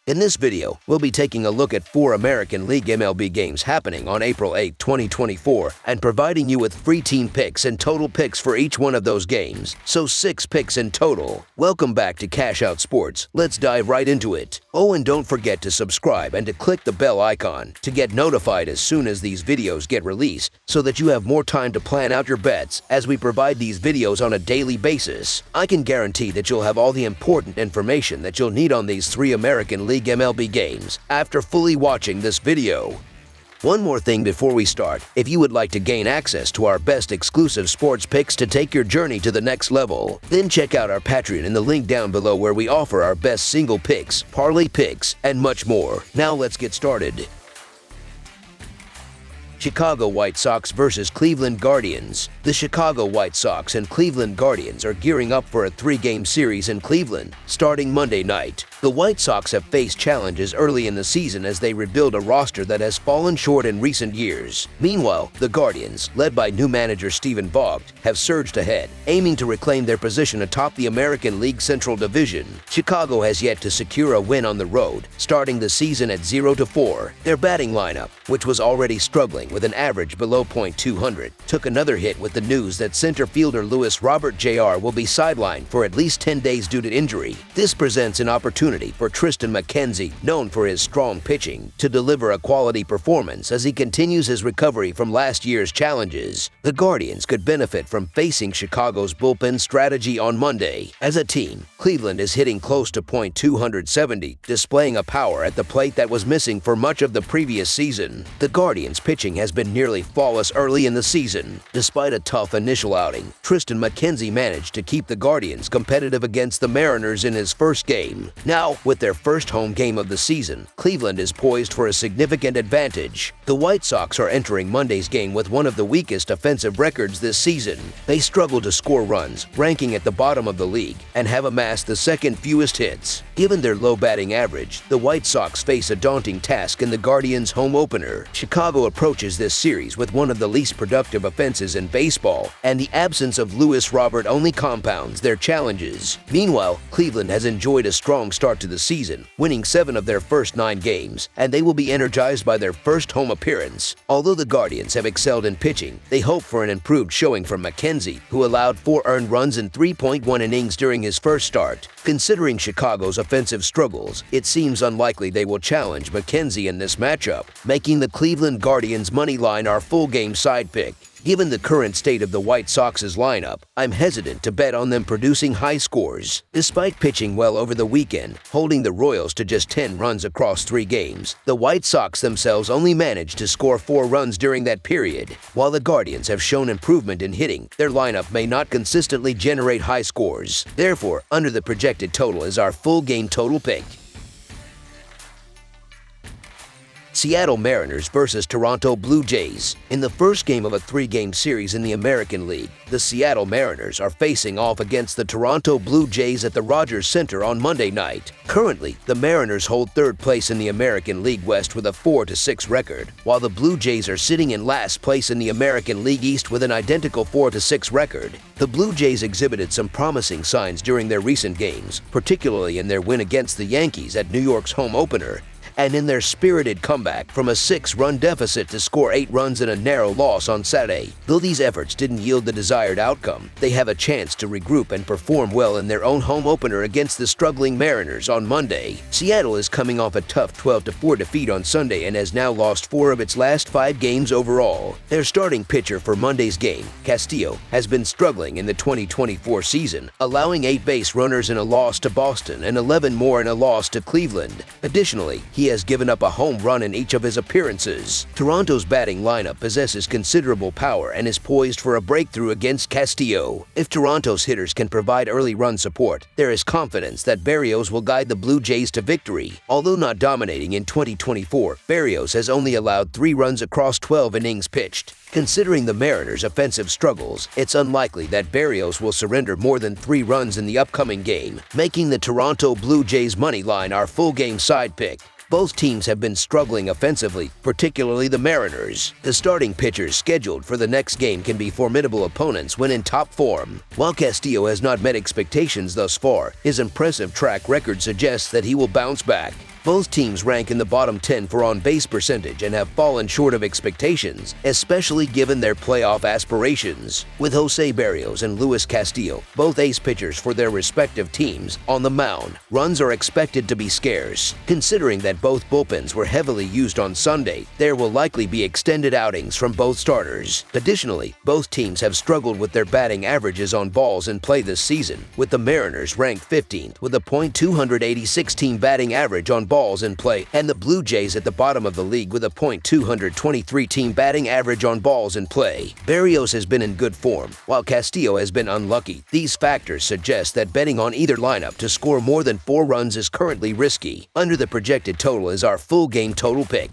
In this video, we'll be taking a look at 4 American League MLB games happening on April 8, 2024, and providing you with free team picks and total picks for each one of those games, so 6 picks in total. Welcome back to Cash Out Sports. Let's dive right into it. Oh, and don't forget to subscribe and to click the bell icon to get notified as soon as these videos get released, so that you have more time to plan out your bets as we provide these videos on a daily basis. I can guarantee that you'll have all the important information that you'll need on these 3 American League MLB games after fully watching this video. One more thing before we start, if you would like to gain access to our best exclusive sports picks to take your journey to the next level, then check out our Patreon in the link down below where we offer our best single picks, parlay picks, and much more. Now let's get started. Chicago White Sox versus Cleveland Guardians. The Chicago White Sox and Cleveland Guardians are gearing up for a 3-game series in Cleveland, starting Monday night. The White Sox have faced challenges early in the season as they rebuild a roster that has fallen short in recent years. Meanwhile, the Guardians, led by new manager Stephen Vogt, have surged ahead, aiming to reclaim their position atop the American League Central Division. Chicago has yet to secure a win on the road, starting the season at 0-4. Their batting lineup, which was already struggling with an average below .200, took another hit with the news that center fielder Luis Robert Jr. will be sidelined for at least 10 days due to injury. This presents an opportunity for Triston McKenzie, known for his strong pitching, to deliver a quality performance as he continues his recovery from last year's challenges. The Guardians could benefit from facing Chicago's bullpen strategy on Monday. As a team, Cleveland is hitting close to .270, displaying a power at the plate that was missing for much of the previous season. The Guardians' pitching has been nearly flawless early in the season. Despite a tough initial outing, Triston McKenzie managed to keep the Guardians competitive against the Mariners in his first game. Now, with their first home game of the season, Cleveland is poised for a significant advantage. The White Sox are entering Monday's game with one of the weakest offensive records this season. They struggle to score runs, ranking at the bottom of the league, and have amassed the second fewest hits. Given their low batting average, the White Sox face a daunting task in the Guardians' home opener. Chicago approaches this series with one of the least productive offenses in baseball, and the absence of Luis Robert only compounds their challenges. Meanwhile, Cleveland has enjoyed a strong start to the season, winning 7 of their first 9 games, and they will be energized by their first home appearance. Although the Guardians have excelled in pitching, they hope for an improved showing from McKenzie, who allowed 4 earned runs in 3.1 innings during his first start. Considering Chicago's offensive struggles, it seems unlikely they will challenge McKenzie in this matchup, making the Cleveland Guardians money line our full game side pick. Given the current state of the White Sox's lineup, I'm hesitant to bet on them producing high scores. Despite pitching well over the weekend, holding the Royals to just 10 runs across 3 games, the White Sox themselves only managed to score 4 runs during that period. While the Guardians have shown improvement in hitting, their lineup may not consistently generate high scores. Therefore, under the projected total is our full game total pick. Seattle Mariners versus Toronto Blue Jays. In the first game of a 3-game series in the American League, the Seattle Mariners are facing off against the Toronto Blue Jays at the Rogers Center on Monday night. Currently, the Mariners hold 3rd place in the American League West with a 4-6 record, while the Blue Jays are sitting in last place in the American League East with an identical 4-6 record. The Blue Jays exhibited some promising signs during their recent games, particularly in their win against the Yankees at New York's home opener, and in their spirited comeback from a 6-run deficit to score 8 runs in a narrow loss on Saturday. Though these efforts didn't yield the desired outcome, they have a chance to regroup and perform well in their own home opener against the struggling Mariners on Monday. Seattle is coming off a tough 12-4 defeat on Sunday and has now lost 4 of its last 5 games overall. Their starting pitcher for Monday's game, Castillo, has been struggling in the 2024 season, allowing 8 base runners in a loss to Boston and 11 more in a loss to Cleveland. Additionally, he has given up a home run in each of his appearances. Toronto's batting lineup possesses considerable power and is poised for a breakthrough against Castillo. If Toronto's hitters can provide early run support, there is confidence that Berrios will guide the Blue Jays to victory. Although not dominating in 2024, Berrios has only allowed 3 runs across 12 innings pitched. Considering the Mariners' offensive struggles, it's unlikely that Berrios will surrender more than 3 runs in the upcoming game, making the Toronto Blue Jays money line our full game side pick. Both teams have been struggling offensively, particularly the Mariners. The starting pitchers scheduled for the next game can be formidable opponents when in top form. While Castillo has not met expectations thus far, his impressive track record suggests that he will bounce back. Both teams rank in the bottom 10 for on-base percentage and have fallen short of expectations, especially given their playoff aspirations. With Jose Berrios and Luis Castillo, both ace pitchers for their respective teams, on the mound, runs are expected to be scarce. Considering that both bullpens were heavily used on Sunday, there will likely be extended outings from both starters. Additionally, both teams have struggled with their batting averages on balls in play this season, with the Mariners ranked 15th with a .286 team batting average on balls in play, and the Blue Jays at the bottom of the league with a .223 team batting average on balls in play. Berrios has been in good form, while Castillo has been unlucky. These factors suggest that betting on either lineup to score more than 4 runs is currently risky. Under the projected total is our full game total pick.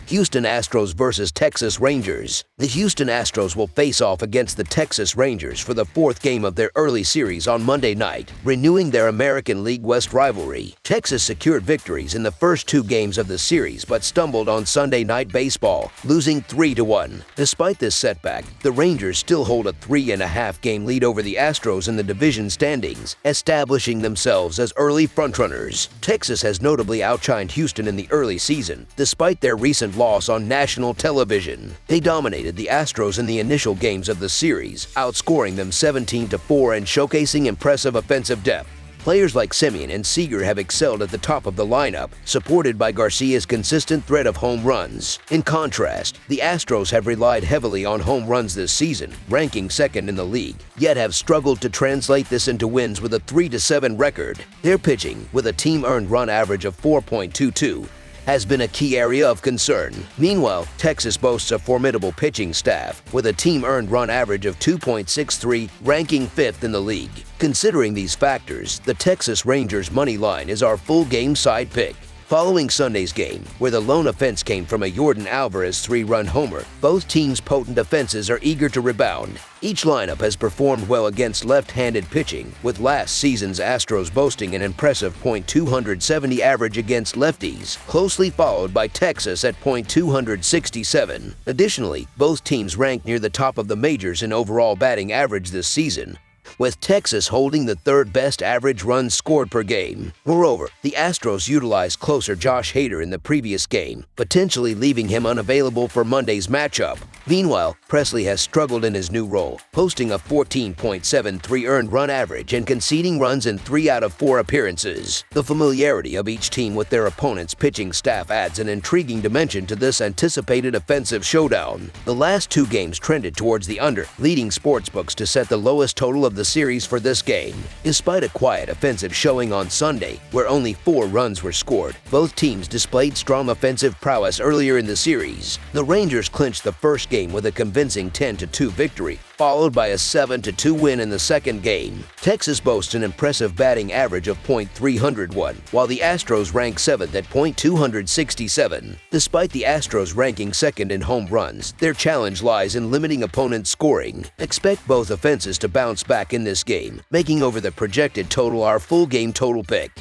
Houston Astros versus Texas Rangers. The Houston Astros will face off against the Texas Rangers for the 4th game of their early series on Monday night, renewing their American League West rivalry. Texas secured victories in the first 2 games of the series but stumbled on Sunday Night Baseball, losing 3-1. Despite this setback, the Rangers still hold a 3.5-game lead over the Astros in the division standings, establishing themselves as early frontrunners. Texas has notably outshined Houston in the early season, despite their recent loss on national television. They dominated the Astros in the initial games of the series, outscoring them 17-4 and showcasing impressive offensive depth. Players like Semien and Seager have excelled at the top of the lineup, supported by Garcia's consistent threat of home runs. In contrast, the Astros have relied heavily on home runs this season, ranking 2nd in the league, yet have struggled to translate this into wins with a 3-7 record. Their pitching, with a team earned run average of 4.22, has been a key area of concern. Meanwhile, Texas boasts a formidable pitching staff, with a team earned run average of 2.63, ranking 5th in the league. Considering these factors, the Texas Rangers money line is our full game side pick. Following Sunday's game, where the lone offense came from a Yordan Alvarez 3-run homer, both teams' potent offenses are eager to rebound. Each lineup has performed well against left-handed pitching, with last season's Astros boasting an impressive .270 average against lefties, closely followed by Texas at .267. Additionally, both teams rank near the top of the majors in overall batting average this season, with Texas holding the 3rd best average runs scored per game. Moreover, the Astros utilized closer Josh Hader in the previous game, potentially leaving him unavailable for Monday's matchup. Meanwhile, Presley has struggled in his new role, posting a 14.73 earned run average and conceding runs in 3 out of 4 appearances. The familiarity of each team with their opponent's pitching staff adds an intriguing dimension to this anticipated offensive showdown. The last 2 games trended towards the under, leading sportsbooks to set the lowest total of the series for this game. Despite a quiet offensive showing on Sunday, where only 4 runs were scored, both teams displayed strong offensive prowess earlier in the series. The Rangers clinched the first game with a convincing 10-2 victory, followed by a 7-2 win in the second game. Texas boasts an impressive batting average of .301, while the Astros rank 7th at .267. Despite the Astros ranking 2nd in home runs, their challenge lies in limiting opponents' scoring. Expect both offenses to bounce back in this game, making over the projected total our full game total pick.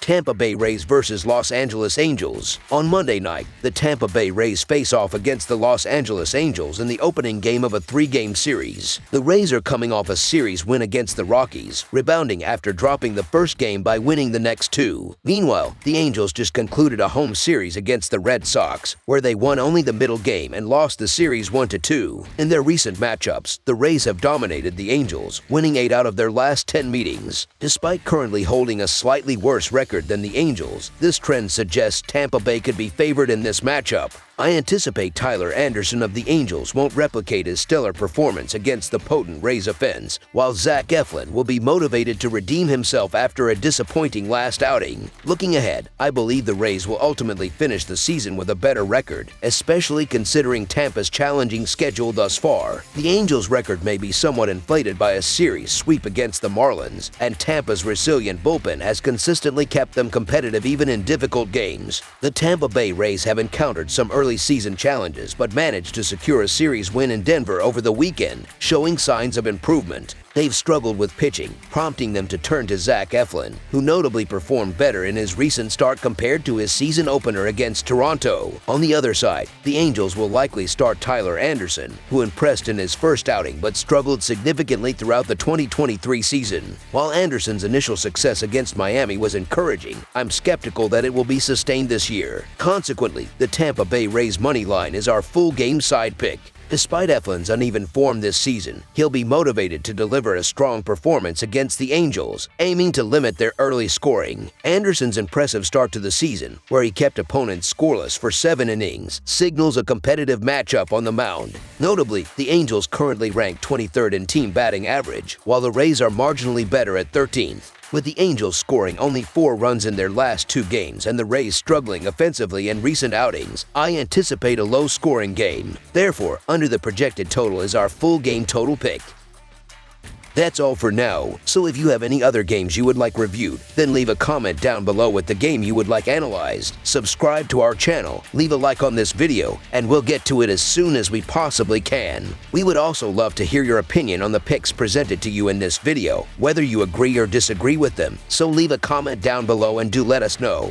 Tampa Bay Rays versus Los Angeles Angels. On Monday night, the Tampa Bay Rays face off against the Los Angeles Angels in the opening game of a 3-game series. The Rays are coming off a series win against the Rockies, rebounding after dropping the first game by winning the next 2. Meanwhile, the Angels just concluded a home series against the Red Sox, where they won only the middle game and lost the series 1-2. In their recent matchups, the Rays have dominated the Angels, winning 8 out of their last 10 meetings. Despite currently holding a slightly worse record than the Angels, this trend suggests Tampa Bay could be favored in this matchup. I anticipate Tyler Anderson of the Angels won't replicate his stellar performance against the potent Rays offense, while Zach Eflin will be motivated to redeem himself after a disappointing last outing. Looking ahead, I believe the Rays will ultimately finish the season with a better record, especially considering Tampa's challenging schedule thus far. The Angels' record may be somewhat inflated by a series sweep against the Marlins, and Tampa's resilient bullpen has consistently kept them competitive even in difficult games. The Tampa Bay Rays have encountered some early season challenges but managed to secure a series win in Denver over the weekend, showing signs of improvement. They've struggled with pitching, prompting them to turn to Zach Eflin, who notably performed better in his recent start compared to his season opener against Toronto. On the other side, the Angels will likely start Tyler Anderson, who impressed in his first outing but struggled significantly throughout the 2023 season. While Anderson's initial success against Miami was encouraging, I'm skeptical that it will be sustained this year. Consequently, the Tampa Bay Rays money line is our full game side pick. Despite Eflin's uneven form this season, he'll be motivated to deliver a strong performance against the Angels, aiming to limit their early scoring. Anderson's impressive start to the season, where he kept opponents scoreless for 7 innings, signals a competitive matchup on the mound. Notably, the Angels currently rank 23rd in team batting average, while the Rays are marginally better at 13th. With the Angels scoring only 4 runs in their last 2 games and the Rays struggling offensively in recent outings, I anticipate a low-scoring game. Therefore, under the projected total is our full game total pick. That's all for now, so if you have any other games you would like reviewed, then leave a comment down below with the game you would like analyzed. Subscribe to our channel, leave a like on this video, and we'll get to it as soon as we possibly can. We would also love to hear your opinion on the picks presented to you in this video, whether you agree or disagree with them, so leave a comment down below and do let us know.